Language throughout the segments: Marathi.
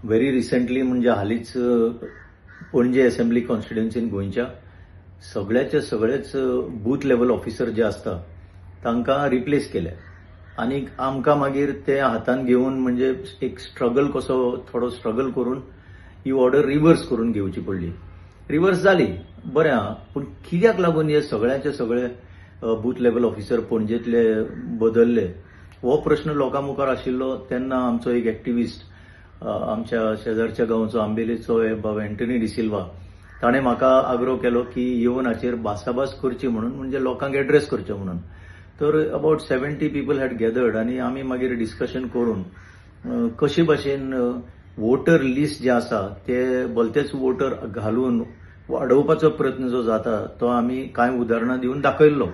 व्हेरी रिसेंटली म्हणजे हालीच पणजे असेंब्ली कॉन्स्टिट्युएन्सीन गोंयच्या सगळेच बूथ लेवल ऑफिसर जे असतात तांकां रिप्लेस केले आणि आमकां मागीर ते हातान घेवन म्हणजे एक थोडो स्ट्रगल करून ही ऑर्डर रिव्हर्स करून घेवची पडली. रिव्हर्स जाली बरें आहा, पूण कित्याक लागून हे सगळे बूथ लेवल ऑफिसर पणजेतले बदलले हो प्रश्न लोकां मुखार आशिल्लो. तेन्ना आमचो एक एक्टिव्हिस्ट आमच्या शेजारच्या गांवचो आंबेलेचो बाब अँटनी डिसिल्वा ताणें म्हाका आग्रो केलो की येवन हाचेर भासाभास करची म्हणून, म्हणजे लोकांक एड्रेस करचो म्हणून. तर अबाउट 70 पीपल हॅड गॅदर्ड आणि आमी मागीर डिस्कशन करून कशे भाशेन वोटर लिस्ट जे आसा ते भलतेच वोटर घालून वाडोवपाचो प्रयत्न जो जाता तो आमी कांय उदाहरणां दिवन दाखयल्लो.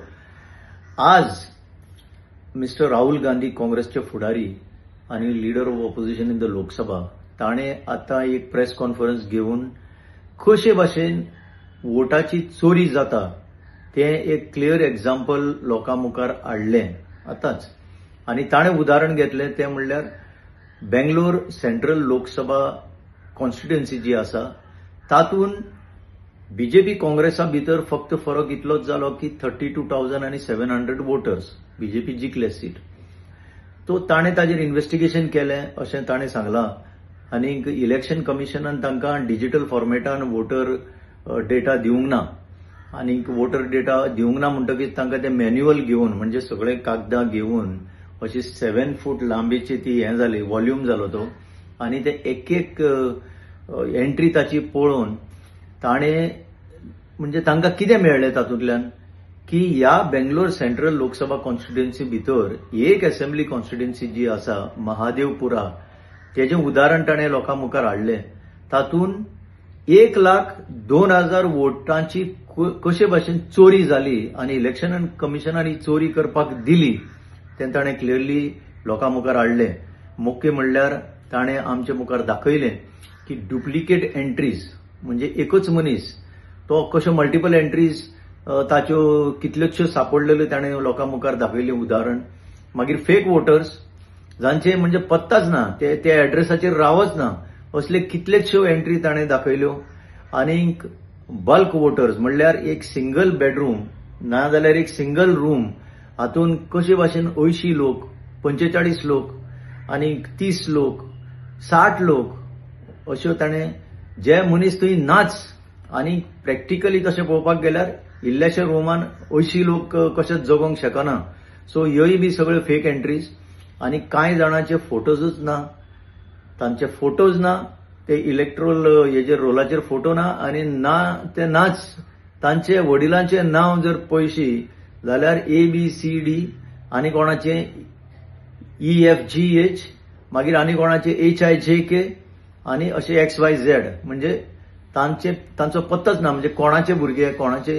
आज मिस्टर राहुल गांधी काँग्रेसचे फुडारी आणि leader of opposition in the Lok Sabha ताणें आतां एक प्रेस कॉन्फरन्स घेवन कशे भाशेन वोटाची चोरी जाता तें एक क्लियर एक्झाम्पल लोकां मुखार हाडलें आतांच. आनी ताणें उदाहरण घेतलें तें म्हणल्यार बेंगलोर सेंट्रल लोकसभा कॉन्स्टिट्युएन्सी जी आसा तातूंत बीजेपी काँग्रेसा भितर फक्त फरक इतलोच जालो की 32,700 वोटर्स बीजेपी जिखले सीट. तो ताणें ताजेर इन्व्हेस्टिगेशन केलें अशें ताणें सांगलां. आनीक इलेक्शन कमिशनान तांकां डिजिटल फॉर्मेटान वोटर डेटा दिवंक ना. आनीक वोटर डेटा दिवंक ना म्हणटकीच तांकां ते मॅन्युअल घेवन म्हणजे सगळे कागदां घेवन अशी 7 फूट लांबीची ती हें जाली, व्हॉल्यूम जालो तो. आनी ते एक एंट्री ताची पळोवन ताणें म्हणजे तांकां कितें मेळ्ळें तातूंतल्यान की ह्या बेंगलोर सेंट्रल लोकसभा कॉन्स्टिट्युएन्सी भितर एक असेंब्ली कॉन्स्टिट्युएन्सी जी आसा महादेवपुरा तेजें उदाहरण ताणें लोकां मुखार हाडलें. तातूंत 1,02,000 वोटांची कशे भाशेन चोरी जाली आनी इलेक्शन कमिशनान ही चोरी करपाक दिली तें ताणें क्लियरली लोकां मुखार हाडलें. मुख्य म्हणल्यार ताणें आमचे मुखार दाखयलें की डुप्लिकेट एंट्रीज म्हणजे एकच मनीस तो कशो मल्टिपल एंट्रीज ताच्यो कितल्योश्यो सापडलेल्यो ताणें लोकां मुखार दाखयलें उदाहरण. मागीर फेक वोटर्स जांचे म्हणजे पत्ताच ना, ते एड्रेसाचेर रावच ना असले कितलेश्यो एंट्री ताणें दाखयल्यो. आनीक बल्क वोटर्स म्हणल्यार एक सिंगल बेडरूम ना जाल्यार एक सिंगल रूम हातूंत कशे भाशेन 80 लोक, 45 लोक आनीक 30 लोक, 60 लोक अश्यो ताणें जे मनीस थंय नाच. आनी प्रॅक्टिकली तशें पळोवपाक गेल्यार इल्ल्याशा रुमान 80 लोक कशेच जगोंक शकना. सो ह्योय बी सगळ्यो फेक एंट्रीज. आनी कांय जाणांचे फोटोजूच ना, तांचे फोटोज ना, ते इलेक्ट्रोल हेजेर रोलाचेर फोटो ना आनी ना ते नाच. तांचे वडिलांचे नांव जर पळयशी जाल्यार ABCD आनी कोणाचे EFGH मागीर आनी कोणाचे HIJK आनी अशे XYZ म्हणजे तांचो पत्तोच ना, म्हणजे कोणाचे भुरगे कोणाचे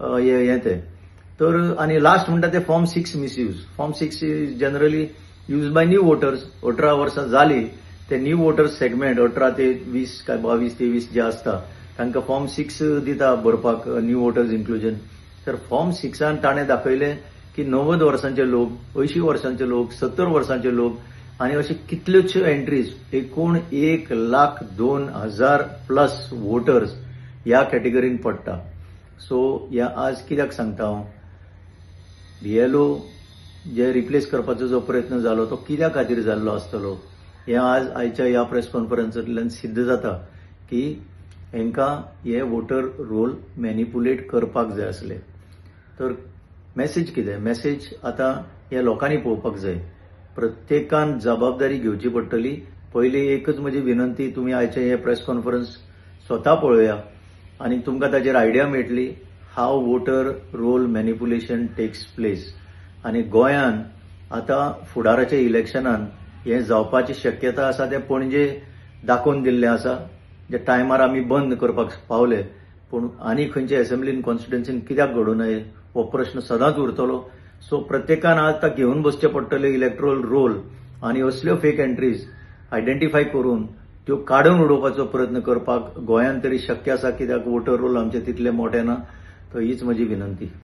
हे ते. तर आनी लास्ट म्हणटा ते form 6 misuse. Form 6 is generally use by new voters. 18 वर्सां जाली ते न्यू वोटर्स सेगमेंट 18 ते 20 काय 22-23 जे आसता तांकां फॉर्म 6 दिता भरपाक न्यू वोटर्स इन्क्लुजन. तर फॉर्म 6 ताणें दाखयलें की 90 वर्सांचे लोक, 80 वर्सांचे लोक, 70 वर्सांचे लोक आनी अशे कितल्योश्यो एंट्रीज एकूण 1,02,000 प्लस वोटर्स ह्या कॅटेगरीन पडटा. सो ह्या आज कित्याक सांगता हांव, BLO जे रिप्लेस करपाचो जो प्रयत्न जालो तो कित्या खातीर जाल्लो आसतलो हें आज आयच्या ह्या प्रेस कॉन्फरन्सांतल्यान सिद्ध जाता की हांकां हे वोटर रोल मॅनिपुलेट करपाक जाय आसले. तर मॅसेज कितें? मॅसेज आतां हे लोकांनी पळोवपाक जाय. प्रत्येकान जबाबदारी घेवची पडटली. पयली एकच म्हजी विनंती, तुमी आयचे हे प्रेस कॉन्फरन्स स्वता पळोवया आनी तुमकां ताचेर आयडिया मेळटली how voter roll manipulation takes place. आनी गोंयान आतां फुडाराच्या इलेक्शनान हें जावपाची शक्यता आसा तें पणजे दाखोवन दिल्लें आसा. जे टायमार आमी बंद करपाक पावले, पूण आनी खंयचे असेंब्लीन कॉन्स्टिट्युएन्सीन कित्याक घडूं नये हो प्रश्न सदांच उरतलो. सो प्रत्येकान आतां घेवन बसचें पडटलें इलेक्ट्रोल रोल आनी असल्यो फेक एंट्रीज आयडेंटिफाय करून त्यो काडून उडोवपाचो प्रयत्न करपाक गोंयान तरी शक्य आसा. कित्याक वोटर रोल आमचे तितले मोठे ना. तर हीच म्हजी विनंती.